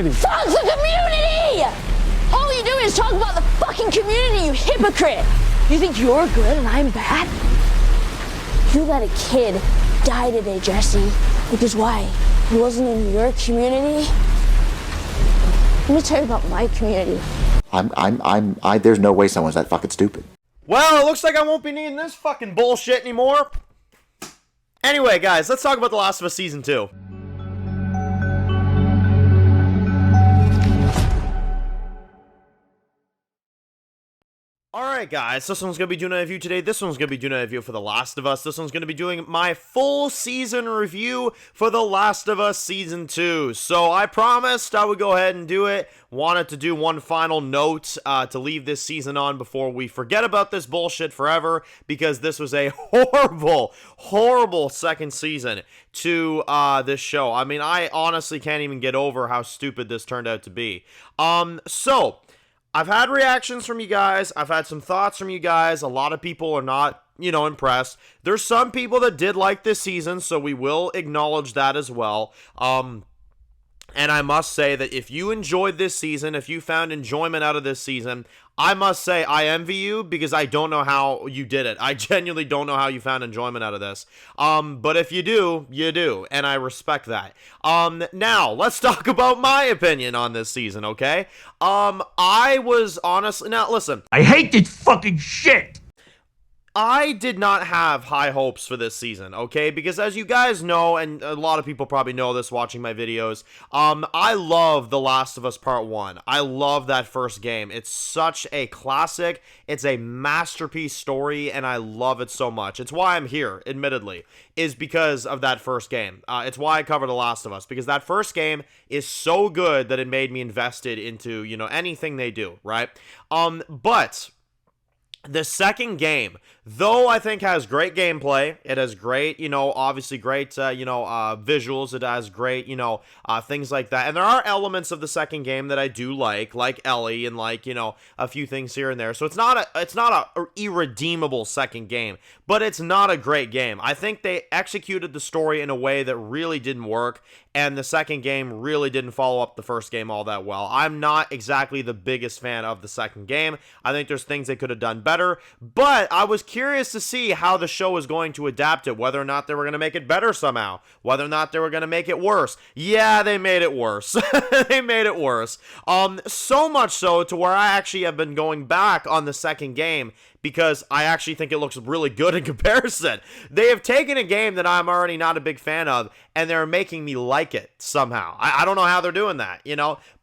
Fuck the community! All you do is talk about the fucking community, you hypocrite! You think you're good and I'm bad? You let a kid die today, Jesse. Because why? He wasn't in your community? Let me tell you about my community. There's no way someone's that fucking stupid. Well, it looks like I won't be needing this fucking bullshit anymore. Anyway, guys, let's talk about The Last of Us Season 2. Alright guys, this one's going to be doing a review today. This one's going to be doing a review for The Last of Us. This one's going to be doing my full season review for The Last of Us Season 2. So I promised I would go ahead and do it. Wanted to do one final note to leave this season on before we forget about this bullshit forever, because this was a horrible, horrible second season to this show. I mean, I honestly can't even get over how stupid this turned out to be. So I've had reactions from you guys. I've had some thoughts from you guys. A lot of people are not, impressed. There's some people that did like this season, so we will acknowledge that as well. And I must say that if you enjoyed this season, if you found enjoyment out of this season, I must say I envy you, because I don't know how you did it. I genuinely don't know how you found enjoyment out of this. But if you do, you do, and I respect that. Now, let's talk about my opinion on this season, okay? I was honestly... Now, listen. I hate this fucking shit! I did not have high hopes for this season, okay? Because as you guys know, and a lot of people probably know this watching my videos, I love The Last of Us Part 1. I love that first game. It's such a classic. It's a masterpiece story, and I love it so much. It's why I'm here, admittedly, is because of that first game. It's why I cover The Last of Us, because that first game is so good that it made me invested into, anything they do, right? But the second game, though I think has great gameplay, it has great, obviously great, visuals, it has great, things like that. And there are elements of the second game that I do like Ellie and a few things here and there. So it's not a irredeemable second game, but it's not a great game. I think they executed the story in a way that really didn't work, and the second game really didn't follow up the first game all that well. I'm not exactly the biggest fan of the second game. I think there's things they could have done better, but I was curious to see how the show was going to adapt it, whether or not they were going to make it better somehow, whether or not they were going to make it worse. Yeah, they made it worse. They made it worse. So much so to where I actually have been going back on the second game, because I actually think it looks really good in comparison. They have taken a game that I'm already not a big fan of, and they're making me like it somehow. I don't know how they're doing that,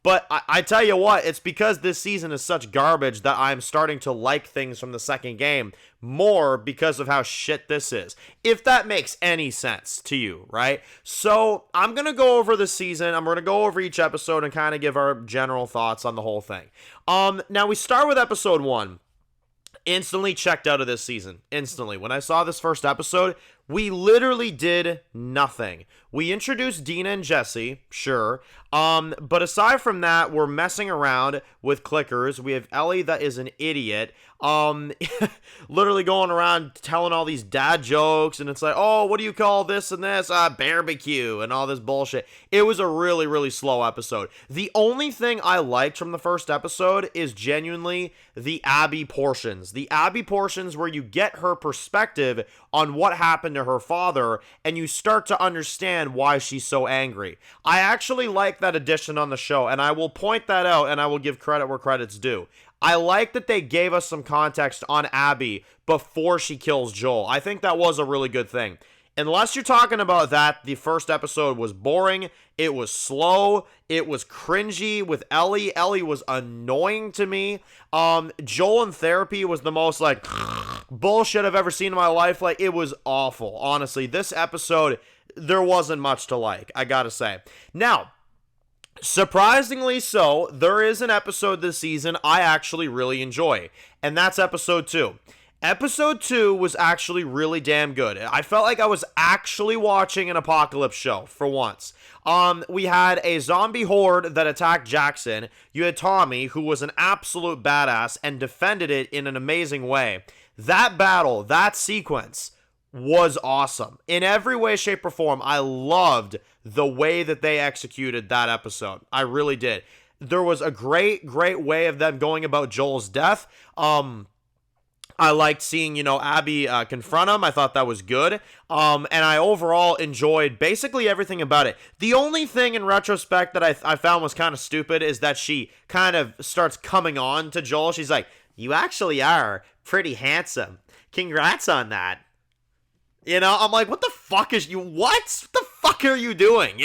But I tell you what, it's because this season is such garbage that I'm starting to like things from the second game more because of how shit this is. If that makes any sense to you, right? So I'm going to go over the season. I'm going to go over each episode and kind of give our general thoughts on the whole thing. Now we start with episode 1. Instantly checked out of this season. Instantly. When I saw this first episode, we literally did nothing. We introduced Dina and Jesse, sure. But aside from that, we're messing around with clickers. We have Ellie that is an idiot. Literally going around telling all these dad jokes, and it's like, oh, what do you call this and this? Barbecue and all this bullshit. It was a really, really slow episode. The only thing I liked from the first episode is genuinely the Abby portions. The Abby portions where you get her perspective on what happened to her father, and you start to understand why she's so angry. I actually like that addition on the show, and I will point that out, and I will give credit where credit's due. I like that they gave us some context on Abby before she kills Joel. I think that was a really good thing. Unless you're talking about that, the first episode was boring, it was slow, it was cringy with Ellie. Ellie was annoying to me. Joel in therapy was the most, bullshit I've ever seen in my life. It was awful. Honestly, this episode, there wasn't much to like, I gotta say. Now, surprisingly so, there is an episode this season I actually really enjoy, and that's episode 2. Episode 2 was actually really damn good. I felt like I was actually watching an apocalypse show for once. We had a zombie horde that attacked Jackson. You had Tommy, who was an absolute badass and defended it in an amazing way. That battle, that sequence was awesome. In every way, shape, or form, I loved the way that they executed that episode. I really did. There was a great way of them going about Joel's death. I liked seeing, Abby confront him. I thought that was good. And I overall enjoyed basically everything about it. The only thing in retrospect that I found was kind of stupid is that she kind of starts coming on to Joel. She's like, "You actually are pretty handsome. Congrats on that." I'm like, what the fuck is you, what the fuck are you doing?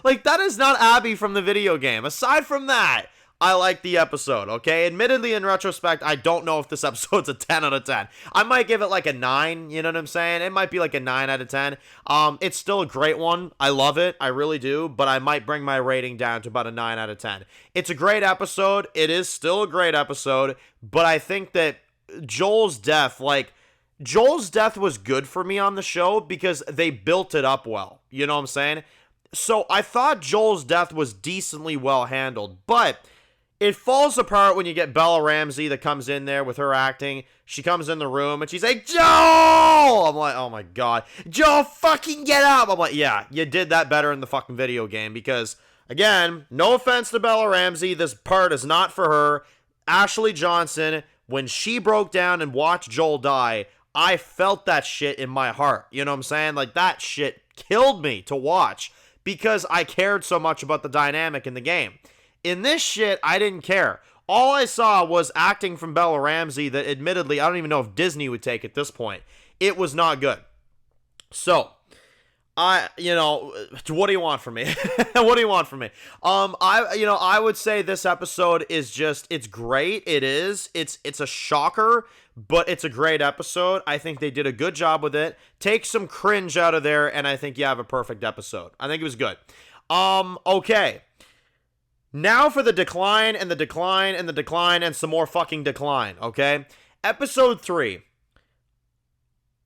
Like, that is not Abby from the video game. Aside from that, I like the episode, okay? Admittedly, in retrospect, I don't know if this episode's a 10 out of 10. I might give it like a 9, you know what I'm saying? It might be like a 9 out of 10. It's still a great one. I love it. I really do. But I might bring my rating down to about a 9 out of 10. It's a great episode. It is still a great episode. But I think that Joel's death was good for me on the show because they built it up well. You know what I'm saying? So I thought Joel's death was decently well handled, but it falls apart when you get Bella Ramsey that comes in there with her acting. She comes in the room and she's like, "Joel!" I'm like, oh my god. "Joel, fucking get up!" I'm like, yeah, you did that better in the fucking video game because, again, no offense to Bella Ramsey, this part is not for her. Ashley Johnson, when she broke down and watched Joel die, I felt that shit in my heart. You know what I'm saying? Like, that shit killed me to watch because I cared so much about the dynamic in the game. In this shit, I didn't care. All I saw was acting from Bella Ramsey that admittedly, I don't even know if Disney would take at this point. It was not good. So, what do you want from me? What do you want from me? I would say this episode is just, it's great. It is. It's a shocker, but it's a great episode. I think they did a good job with it. Take some cringe out of there, and I think you have a perfect episode. I think it was good. Okay. Now for the decline and the decline and the decline and some more fucking decline, okay? Episode 3.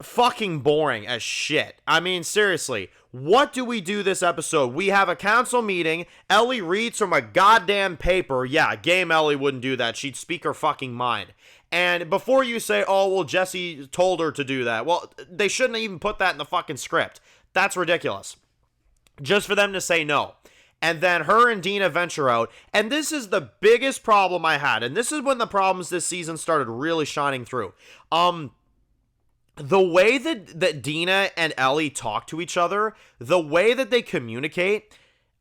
Fucking boring as shit. I mean, seriously, what do we do this episode? We have a council meeting. Ellie reads from a goddamn paper. Yeah, Game Ellie wouldn't do that. She'd speak her fucking mind. And before you say, "Oh, well, Jesse told her to do that," well, they shouldn't even put that in the fucking script. That's ridiculous. Just for them to say no. And then her and Dina venture out. And this is the biggest problem I had. And this is when the problems this season started really shining through. The way that Dina and Ellie talk to each other, the way that they communicate,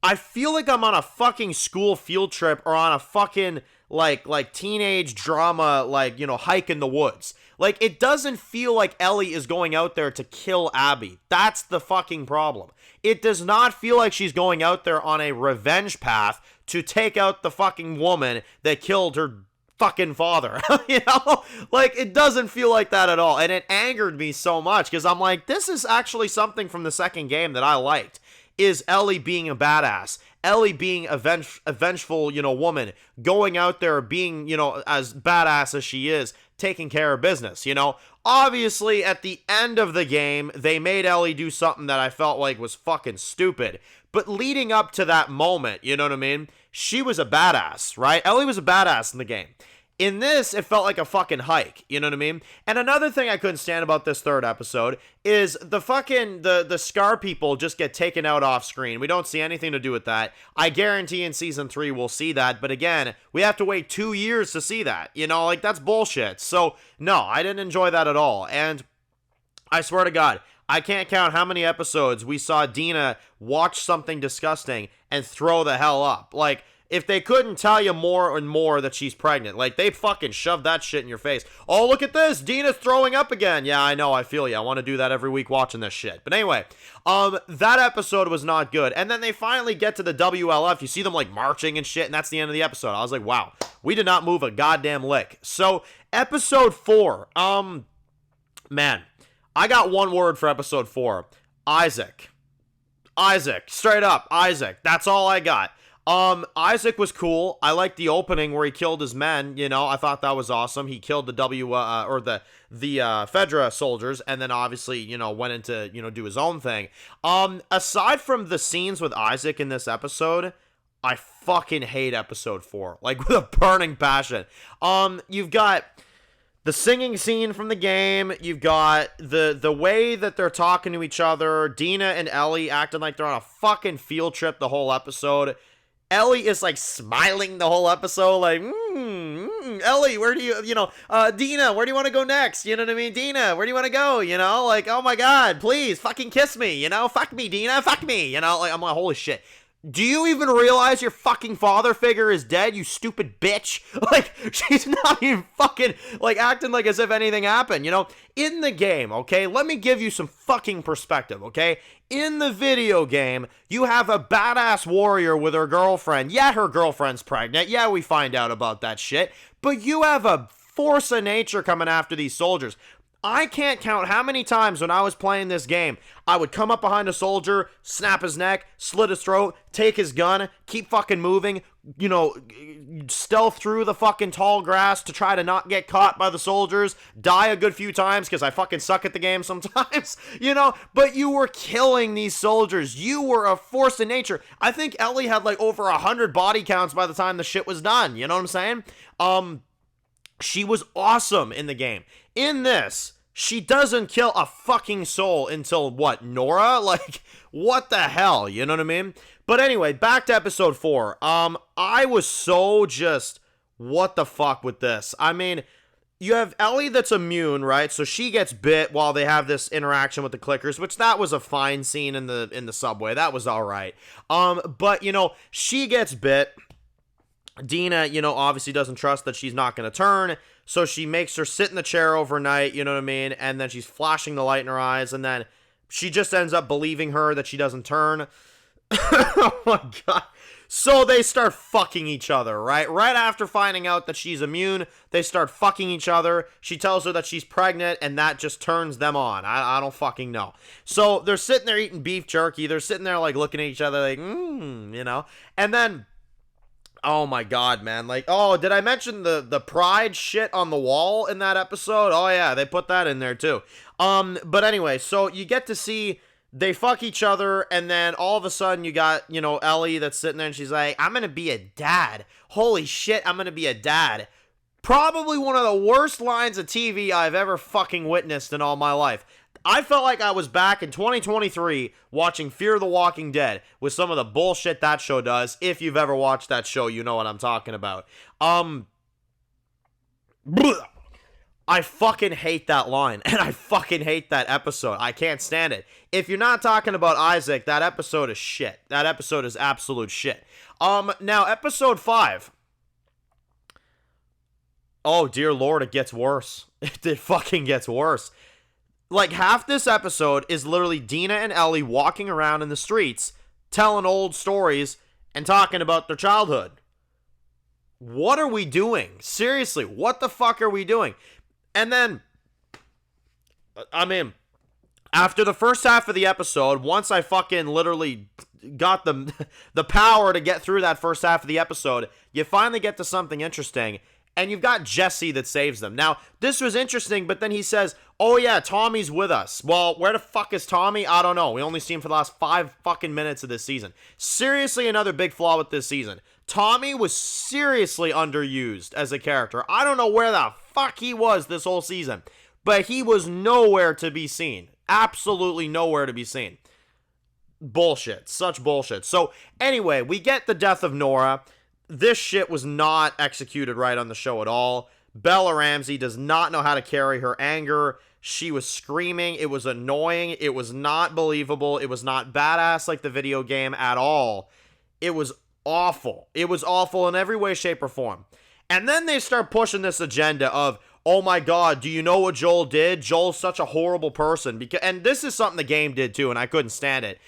I feel like I'm on a fucking school field trip or on a fucking like teenage drama, hike in the woods. Like, it doesn't feel like Ellie is going out there to kill Abby. That's the fucking problem. It does not feel like she's going out there on a revenge path to take out the fucking woman that killed her fucking father. Like, it doesn't feel like that at all. And it angered me so much because I'm like, this is actually something from the second game that I liked, is Ellie being a badass. Ellie being a vengeful, woman, going out there being, as badass as she is, taking care of business, Obviously, at the end of the game, they made Ellie do something that I felt like was fucking stupid. But leading up to that moment, you know what I mean? She was a badass, right? Ellie was a badass in the game. In this, it felt like a fucking hike, you know what I mean? And another thing I couldn't stand about this third episode is the Scar people just get taken out off screen. We don't see anything to do with that. I guarantee in season 3 we'll see that, but again, we have to wait 2 years to see that, that's bullshit. So, no, I didn't enjoy that at all. And I swear to God, I can't count how many episodes we saw Dina watch something disgusting and throw the hell up. Like, if they couldn't tell you more and more that she's pregnant, like, they fucking shoved that shit in your face. "Oh, look at this, Dina's throwing up again." Yeah, I know, I feel you. I want to do that every week watching this shit. But anyway, that episode was not good. And then they finally get to the WLF. You see them, like, marching and shit, and that's the end of the episode. I was like, wow, we did not move a goddamn lick. So, episode 4, man, I got one word for episode 4. Isaac. Straight up, Isaac. That's all I got. Isaac was cool. I liked the opening where he killed his men. I thought that was awesome. He killed the Fedra soldiers, and then obviously, went into, do his own thing. Aside from the scenes with Isaac in this episode, I fucking hate episode 4, like, with a burning passion. You've got the singing scene from the game. You've got the way that they're talking to each other. Dina and Ellie acting like they're on a fucking field trip the whole episode. Ellie is like smiling the whole episode, like, Ellie, where do you Dina, where do you want to go next? You know what I mean? Dina, where do you want to go? You know, like, oh my God, please fucking kiss me, you know, fuck me, Dina, fuck me, you know, like, I'm like, holy shit. Do you even realize your fucking father figure is dead, you stupid bitch? Like, she's not even fucking, like, acting like as if anything happened, you know? In the game, okay? Let me give you some fucking perspective, okay? In the video game, you have a badass warrior with her girlfriend. Yeah, her girlfriend's pregnant. Yeah, we find out about that shit. But you have a force of nature coming after these soldiers. I can't count how many times when I was playing this game, I would come up behind a soldier, snap his neck, slit his throat, take his gun, keep fucking moving, you know, stealth through the fucking tall grass to try to not get caught by the soldiers, die a good few times because I fucking suck at the game sometimes, you know, but you were killing these soldiers. You were a force of nature. I think Ellie had like over 100 body counts by the time the shit was done, you know what I'm saying? She was awesome in the game. In this, she doesn't kill a fucking soul until what, Nora? Like, what the hell? You know what I mean? But anyway, back to episode 4. I was so just, what the fuck with this? I mean, you have Ellie that's immune, right? So she gets bit while they have this interaction with the clickers, which that was a fine scene in the subway. That was all right. But, you know, she gets bit. Dina, you know, obviously doesn't trust that she's not going to turn, so she makes her sit in the chair overnight, you know what I mean, and then she's flashing the light in her eyes, and then she just ends up believing her that she doesn't turn. Oh my God. So they start fucking each other, right? Right after finding out that she's immune, they start fucking each other. She tells her that she's pregnant, and that just turns them on. I don't fucking know. So they're sitting there eating beef jerky. They're sitting there, like, looking at each other like, you know, and then, oh my God, man. Like, oh, did I mention the pride shit on the wall in that episode? Oh yeah, they put that in there too. But anyway, so you get to see they fuck each other, and then all of a sudden you got, you know, Ellie that's sitting there and she's like, I'm gonna be a dad. Holy shit, I'm gonna be a dad. Probably one of the worst lines of TV I've ever fucking witnessed in all my life. I felt like I was back in 2023 watching Fear the Walking Dead with some of the bullshit that show does. If you've ever watched that show, you know what I'm talking about. I fucking hate that line, and I fucking hate that episode. I can't stand it. If you're not talking about Isaac, that episode is shit. That episode is absolute shit. Now, episode 5. Oh, dear Lord, it gets worse. It fucking gets worse. Like, half this episode is literally Dina and Ellie walking around in the streets, telling old stories, and talking about their childhood. What are we doing? Seriously, what the fuck are we doing? And then, I mean, after the first half of the episode, once I fucking literally got the power to get through that first half of the episode, you finally get to something interesting. And you've got Jesse that saves them. Now, this was interesting, but then he says, oh yeah, Tommy's with us. Well, where the fuck is Tommy? I don't know. We only see him for the last 5 fucking minutes of this season. Seriously, another big flaw with this season. Tommy was seriously underused as a character. I don't know where the fuck he was this whole season, but he was nowhere to be seen. Absolutely nowhere to be seen. Bullshit. Such bullshit. So, anyway, we get the death of Nora. This shit was not executed right on the show at all. Bella Ramsey does not know how to carry her anger. She was screaming. It was annoying. It was not believable. It was not badass like the video game at all. It was awful. It was awful in every way, shape, or form. And then they start pushing this agenda of, oh my God, do you know what Joel did? Joel's such a horrible person. And this is something the game did too, and I couldn't stand it.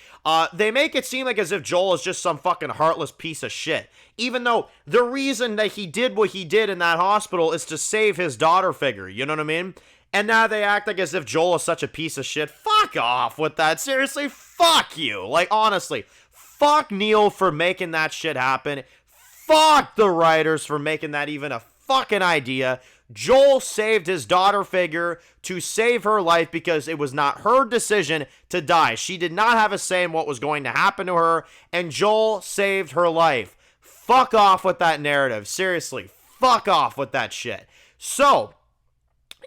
They make it seem like as if Joel is just some fucking heartless piece of shit. Even though the reason that he did what he did in that hospital is to save his daughter figure, you know what I mean? And now they act like as if Joel is such a piece of shit. Fuck off with that. Seriously, fuck you. Like, honestly, fuck Neil for making that shit happen. Fuck the writers for making that even a fucking idea. Joel saved his daughter figure to save her life because it was not her decision to die. She did not have a say in what was going to happen to her, and Joel saved her life. Fuck off with that narrative. Seriously, fuck off with that shit. So,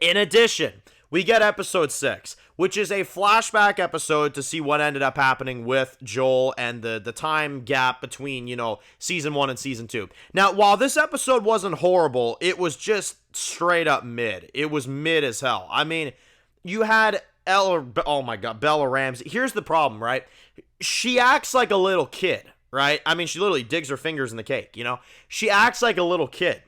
In addition, we get episode 6, which is a flashback episode to see what ended up happening with Joel and the time gap between, season 1 and season 2. Now, while this episode wasn't horrible, it was just straight up mid. It was mid as hell. I mean, you had Bella Ramsey. Here's the problem, right? She acts like a little kid, right? I mean, she literally digs her fingers in the cake, She acts like a little kid.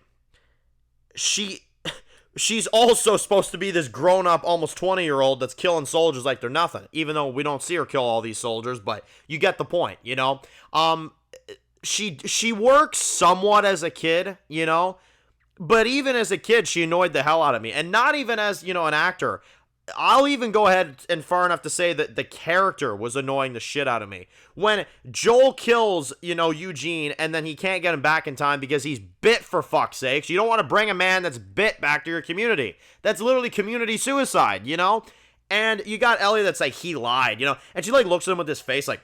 She's also supposed to be this grown-up, almost 20-year-old that's killing soldiers like they're nothing, even though we don't see her kill all these soldiers, but you get the point, She works somewhat as a kid, but even as a kid, she annoyed the hell out of me. And not even as, an actor. I'll even go ahead and far enough to say that the character was annoying the shit out of me. When Joel kills, Eugene, and then he can't get him back in time because he's bit, for fuck's sakes. You don't want to bring a man that's bit back to your community. That's literally community suicide, And you got Ellie that's like, he lied, And she looks at him with this face like,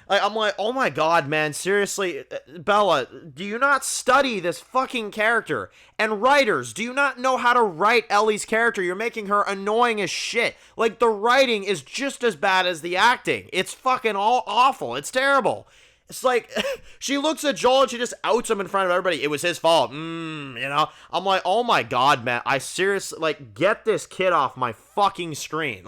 I'm like, oh my god, man, seriously, Bella, do you not study this fucking character? And writers, do you not know how to write Ellie's character? You're making her annoying as shit. Like, the writing is just as bad as the acting. It's fucking all awful. It's terrible. It's like, she looks at Joel and she just outs him in front of everybody. It was his fault. I'm like, oh my god, man. I seriously, get this kid off my fucking screen.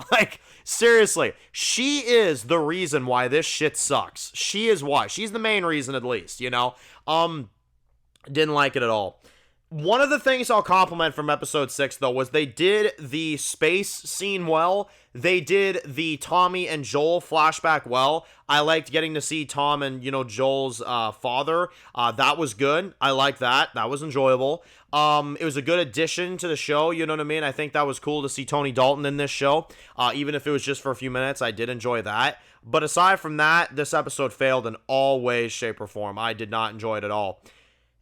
Seriously. She is the reason why this shit sucks. She is why. She's the main reason, at least, Didn't like it at all. One of the things I'll compliment from episode 6, though, was they did the space scene well. They did the Tommy and Joel flashback well. I liked getting to see Tom and, Joel's father. That was good. I liked that. That was enjoyable. It was a good addition to the show, you know what I mean? I think that was cool to see Tony Dalton in this show. Even if it was just for a few minutes, I did enjoy that. But aside from that, this episode failed in all ways, shape, or form. I did not enjoy it at all.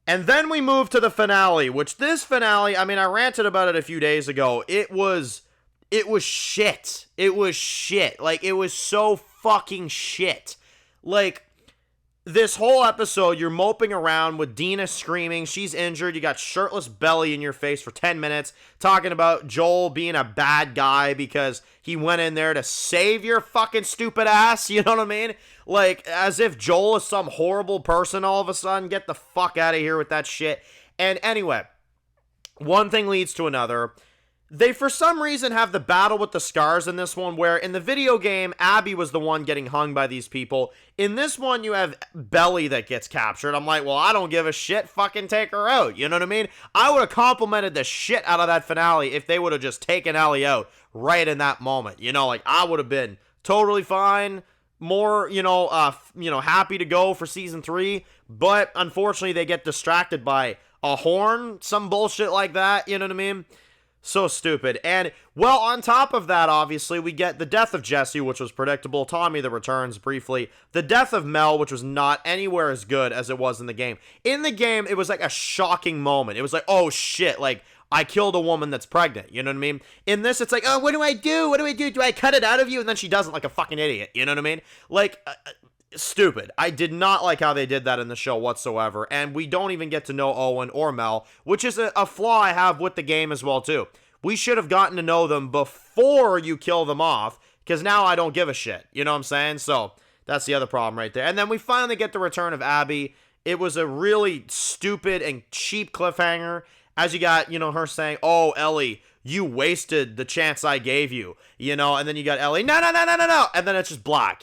And then we move to the finale, which this finale, I mean, I ranted about it a few days ago. It was shit. It was shit. It was so fucking shit. This whole episode, you're moping around with Dina screaming. She's injured. You got shirtless Belly in your face for 10 minutes talking about Joel being a bad guy because he went in there to save your fucking stupid ass. You know what I mean? As if Joel is some horrible person all of a sudden. Get the fuck out of here with that shit. And anyway, one thing leads to another. They, for some reason, have the battle with the scars in this one, where in the video game, Abby was the one getting hung by these people. In this one, you have Belly that gets captured. I'm like, well, I don't give a shit. Fucking take her out. You know what I mean? I would have complimented the shit out of that finale if they would have just taken Ellie out right in that moment. I would have been totally fine. More, happy to go for season 3. But unfortunately, they get distracted by a horn, some bullshit like that. You know what I mean? So stupid. And, well, on top of that, obviously, we get the death of Jesse, which was predictable. Tommy that returns briefly. The death of Mel, which was not anywhere as good as it was in the game. In the game, it was a shocking moment. It was oh shit, I killed a woman that's pregnant. You know what I mean? In this, it's oh, what do I do? What do I do? Do I cut it out of you? And then she does it like a fucking idiot. You know what I mean? Stupid. I did not like how they did that in the show whatsoever, and we don't even get to know Owen or Mel, which is a flaw I have with the game as well, too. We should have gotten to know them before you kill them off, because now I don't give a shit. You know what I'm saying? So, that's the other problem right there. And then we finally get the return of Abby. It was a really stupid and cheap cliffhanger, as you got, her saying, oh, Ellie, you wasted the chance I gave you, and then you got Ellie, no, and then it's just black,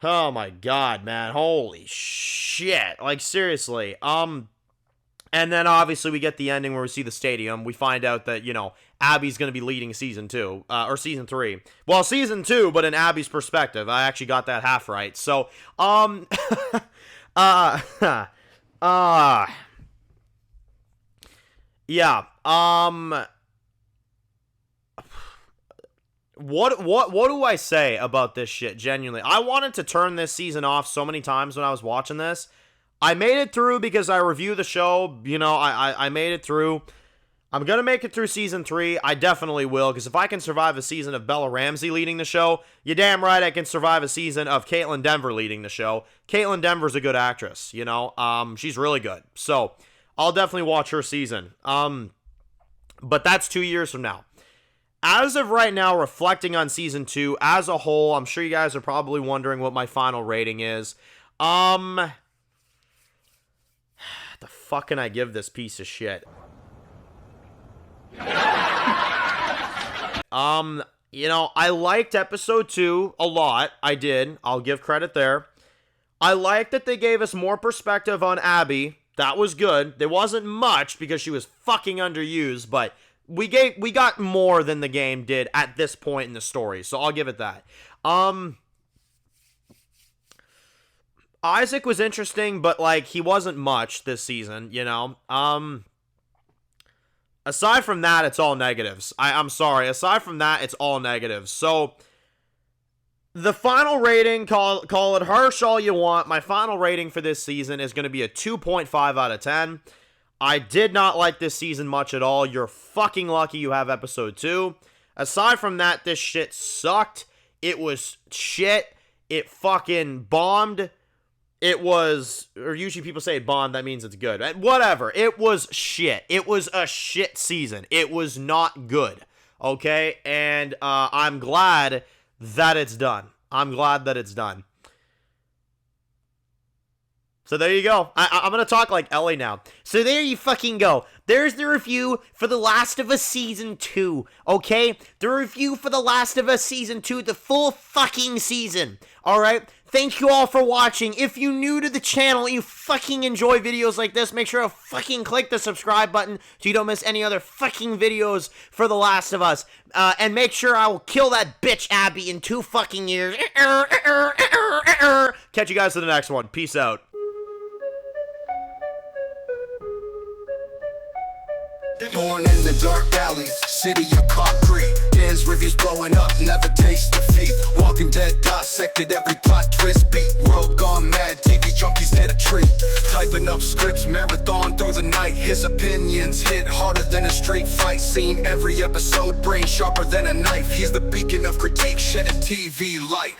Oh my god, man. Holy shit. Seriously. And then obviously we get the ending where we see the stadium. We find out that, Abby's going to be leading season 2, or season 3. Well, season 2, but in Abby's perspective. I actually got that half right. So, yeah. What do I say about this shit, genuinely? I wanted to turn this season off so many times when I was watching this. I made it through because I review the show. I made it through. I'm going to make it through season 3. I definitely will, because if I can survive a season of Bella Ramsey leading the show, you're damn right I can survive a season of Caitlin Denver leading the show. Caitlin Denver's a good actress, she's really good. So, I'll definitely watch her season. But that's 2 years from now. As of right now, reflecting on season 2 as a whole, I'm sure you guys are probably wondering what my final rating is. The fuck can I give this piece of shit? You know, I liked episode 2 a lot. I did. I'll give credit there. I liked that they gave us more perspective on Abby. That was good. There wasn't much because she was fucking underused, but we got more than the game did at this point in the story, so I'll give it that. Isaac was interesting, but like he wasn't much this season, you know. Aside from that, it's all negatives. I'm sorry. Aside from that, it's all negatives. So the final rating, call it harsh all you want. My final rating for this season is going to be a 2.5 out of 10. I did not like this season much at all. You're fucking lucky you have episode 2. Aside from that, this shit sucked. It was shit. It fucking bombed. It was, or usually people say it bombed, that means it's good. Whatever. It was shit. It was a shit season. It was not good. Okay? And I'm glad that it's done. I'm glad that it's done. So there you go. I'm going to talk like Ellie now. So there you fucking go. There's the review for The Last of Us Season 2, okay? The review for The Last of Us Season 2, the full fucking season, alright? Thank you all for watching. If you're new to the channel, you fucking enjoy videos like this, make sure to fucking click the subscribe button so you don't miss any other fucking videos for The Last of Us. And make sure I will kill that bitch Abby in 2 fucking years. Catch you guys in the next one. Peace out. Born in the dark alleys, city of concrete. Dan's reviews blowing up, never taste defeat. Walking Dead dissected every plot twist beat. World gone mad, TV junkies hit a treat. Typing up scripts, marathon through the night. His opinions hit harder than a straight fight scene. Every episode, brain sharper than a knife. He's the beacon of critique, shedding TV light.